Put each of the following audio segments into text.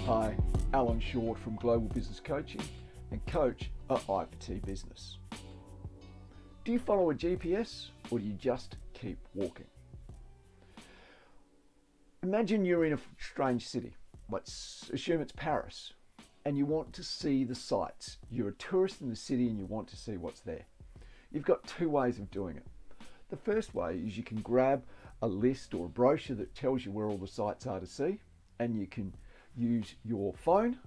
Hi, Alan Short from Global Business Coaching and coach at IPT Business. Do you follow a GPS or do you just keep walking? Imagine you're in a strange city. Let's assume it's Paris, and you want to see the sights. You're a tourist in the city and you want to see what's there. You've got two ways of doing it. The first way is you can grab a list or a brochure that tells you where all the sites are to see, and you can use your phone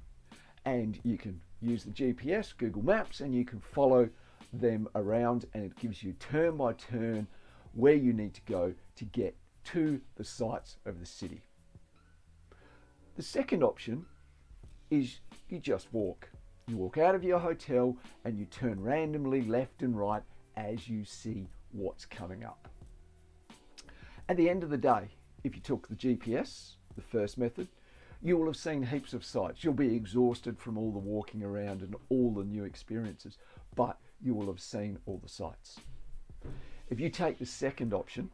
and you can use the GPS, Google Maps, and you can follow them around, and it gives you turn by turn where you need to go to get to the sites of the city. The second option is you just walk. You walk out of your hotel and you turn randomly left and right as you see what's coming up. At the end of the day, if you took the GPS, the first method, you will have seen heaps of sights. You'll be exhausted from all the walking around and all the new experiences, but you will have seen all the sights. If you take the second option,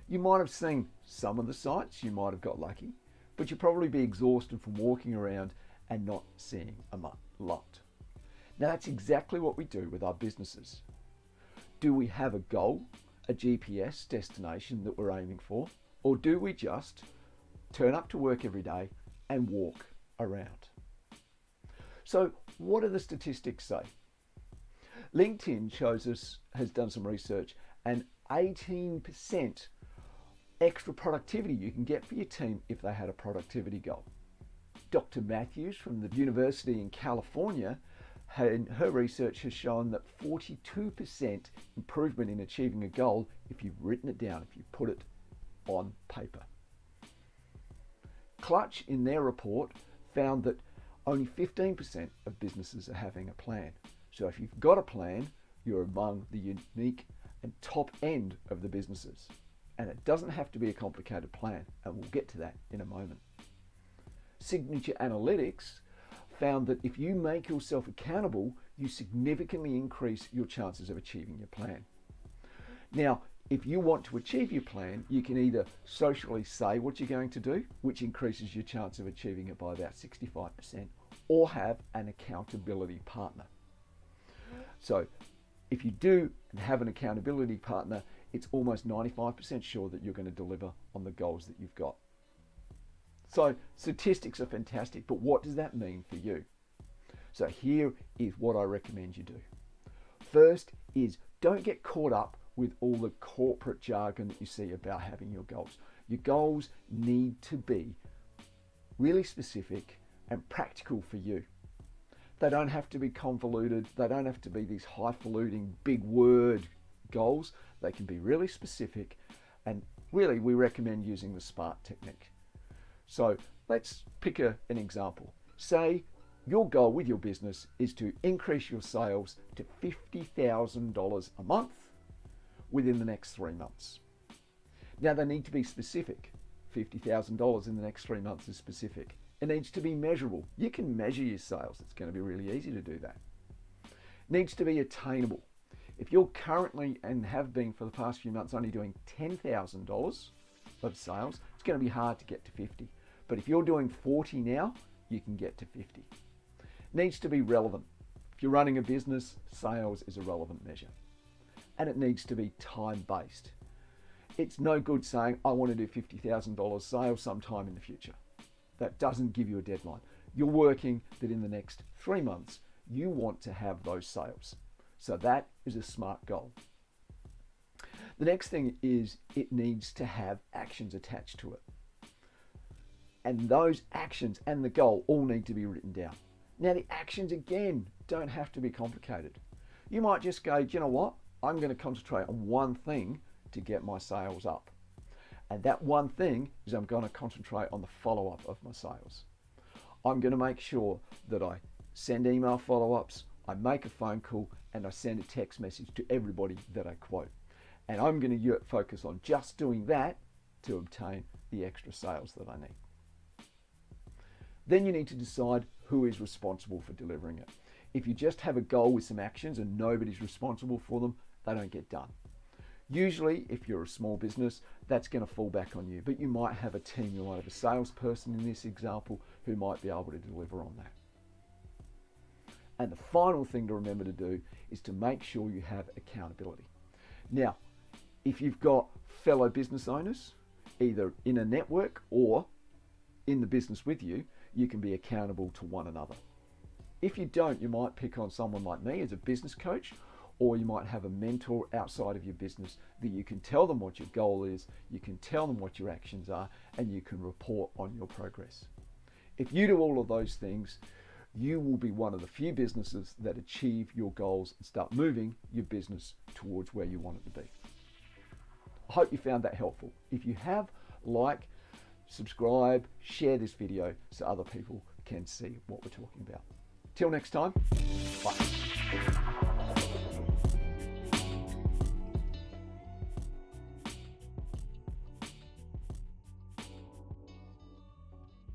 you might have seen some of the sights, you might have got lucky, but you'll probably be exhausted from walking around and not seeing a lot. Now that's exactly what we do with our businesses. Do we have a goal, a GPS destination that we're aiming for, or do we just turn up to work every day and walk around? So what do the statistics say? LinkedIn has done some research, and 18% extra productivity you can get for your team if they had a productivity goal. Dr. Matthews from the University in California, her research has shown that 42% improvement in achieving a goal if you've written it down, if you put it on paper. Clutch in their report found that only 15% of businesses are having a plan. So if you've got a plan, you're among the unique and top end of the businesses. And it doesn't have to be a complicated plan, and we'll get to that in a moment. Signature Analytics found that if you make yourself accountable, you significantly increase your chances of achieving your plan. Now, if you want to achieve your plan, you can either socially say what you're going to do, which increases your chance of achieving it by about 65%, or have an accountability partner. So if you do have an accountability partner, it's almost 95% sure that you're going to deliver on the goals that you've got. So statistics are fantastic, but what does that mean for you? So here is what I recommend you do. First is don't get caught up with all the corporate jargon that you see about having your goals. Your goals need to be really specific and practical for you. They don't have to be convoluted. They don't have to be these highfalutin big word goals. They can be really specific, and really we recommend using the SMART technique. So let's pick an example. Say your goal with your business is to increase your sales to $50,000 a month within the next 3 months. Now they need to be specific. $50,000 in the next 3 months is specific. It needs to be measurable. You can measure your sales. It's going to be really easy to do that. It needs to be attainable. If you're currently and have been for the past few months only doing $10,000 of sales, it's going to be hard to get to 50. But if you're doing 40 now, you can get to 50. It needs to be relevant. If you're running a business, sales is a relevant measure. And it needs to be time-based. It's no good saying, I want to do $50,000 sales sometime in the future. That doesn't give you a deadline. You're working that in the next 3 months, you want to have those sales. So that is a SMART goal. The next thing is it needs to have actions attached to it. And those actions and the goal all need to be written down. Now the actions, again, don't have to be complicated. You might just go, do you know what? I'm going to concentrate on one thing to get my sales up. And that one thing is I'm going to concentrate on the follow-up of my sales. I'm going to make sure that I send email follow-ups, I make a phone call, and I send a text message to everybody that I quote. And I'm going to focus on just doing that to obtain the extra sales that I need. Then you need to decide who is responsible for delivering it. If you just have a goal with some actions and nobody's responsible for them, they don't get done. Usually, if you're a small business, that's going to fall back on you, but you might have a team. You might have a salesperson in this example who might be able to deliver on that. And the final thing to remember to do is to make sure you have accountability. Now, if you've got fellow business owners, either in a network or in the business with you, you can be accountable to one another. If you don't, you might pick on someone like me as a business coach, or you might have a mentor outside of your business that you can tell them what your goal is, you can tell them what your actions are, and you can report on your progress. If you do all of those things, you will be one of the few businesses that achieve your goals and start moving your business towards where you want it to be. I hope you found that helpful. If you have, like, subscribe, share this video so other people can see what we're talking about. Till next time, bye.